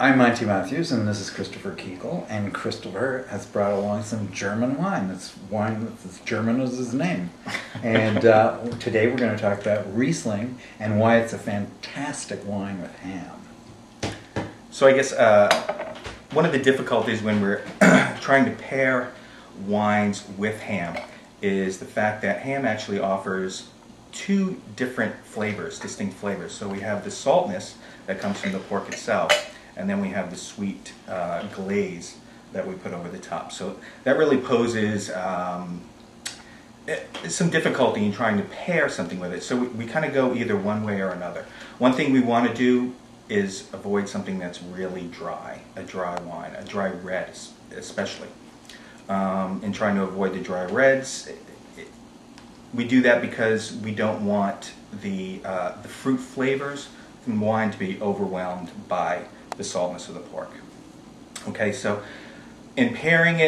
I'm Monte Mathews, and this is Christopher Kiegiel, and Christopher has brought along some German wine. It's wine that's as German as his name. And today we're going to talk about Riesling and why it's a fantastic wine with ham. So I guess one of the difficulties when we're trying to pair wines with ham is the fact that ham actually offers two different flavors, distinct flavors. So we have the saltness that comes from the pork itself, and then we have the sweet glaze that we put over the top. So that really poses some difficulty in trying to pair something with it. So we kind of go either one way or another. One thing we want to do is avoid something that's really dry, a dry wine, a dry red especially. In trying to avoid the dry reds, we do that because we don't want the fruit flavors from wine to be overwhelmed by the saltness of the pork. Okay, so in pairing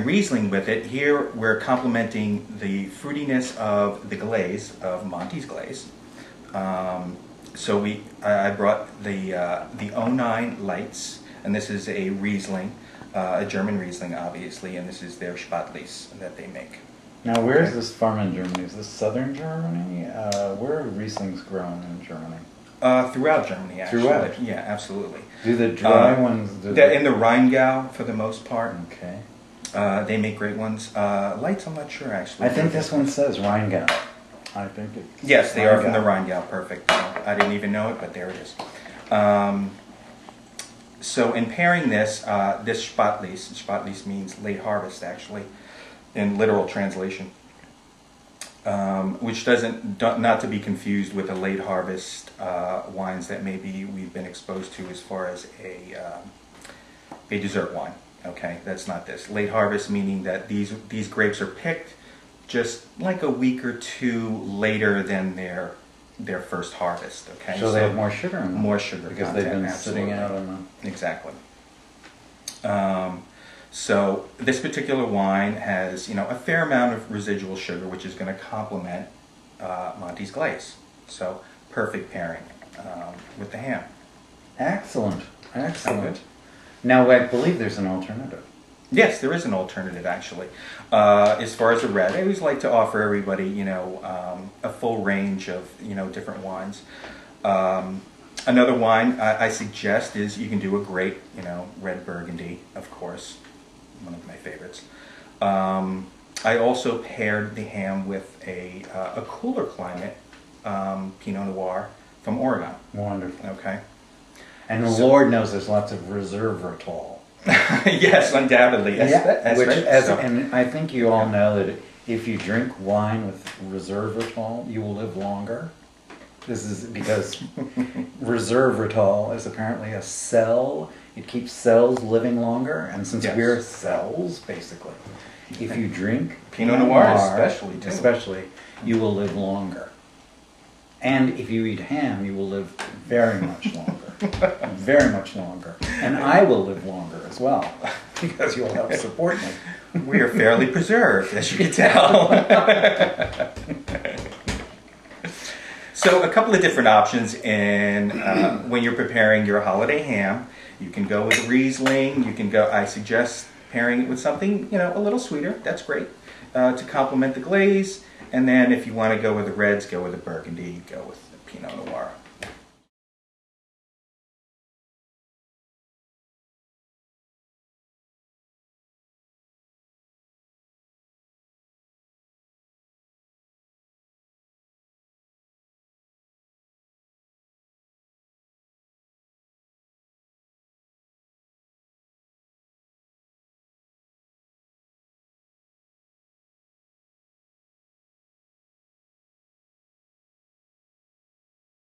Riesling with it, here we're complementing the fruitiness of the glaze, of Monte's glaze. So I brought the 09 Leitz, and this is a Riesling, a German Riesling obviously, and this is their Spätlese that they make. Now, where is this farm in Germany? Is this southern Germany? Where are Rieslings grown in Germany? Throughout Germany, actually. Throughout? Yeah, absolutely. Do the dry ones... They're in the Rheingau, for the most part. Okay. They make great ones. Leitz, I'm not sure, actually. I think this one says Rheingau. I think it's Yes, they Rheingau. are from the Rheingau. Perfect. I didn't even know it, but there it is. So in pairing this Spätlese means late harvest, actually, in literal translation, which not to be confused with a late harvest wines that maybe we've been exposed to as far as a dessert wine. Okay, that's not this. Late harvest meaning that these grapes are picked just like a week or two later than their first harvest. Okay, so they have more sugar in them. More sugar because content, they've been absolutely. sitting out on the... Exactly. So this particular wine has, a fair amount of residual sugar, which is going to complement Monte's glaze. So perfect pairing with the ham. Excellent, excellent. Good. Now, I believe there's an alternative. Yes, there is an alternative actually. As far as a red, I always like to offer everybody, a full range of, different wines. Another wine I suggest is you can do a great, red Burgundy, of course, one of my favorites. I also paired the ham with a cooler climate Pinot Noir from Oregon. Wonderful. Okay. And the Lord knows there's lots of resveratrol. Yes, undoubtedly. And I think you all know that if you drink wine with resveratrol, you will live longer. This is because resveratrol is apparently a cell. It keeps cells living longer, and since we're cells, basically, if you drink Pinot Noir especially, you will live longer. And if you eat ham, you will live very much longer. Very much longer. And I will live longer as well, because you'll help support me. We are fairly preserved, as you can tell. So a couple of different options in when you're preparing your holiday ham. You can go with Riesling. You can go. I suggest pairing it with something a little sweeter. That's great to complement the glaze. And then if you want to go with the reds, go with a Burgundy. Go with the Pinot Noir.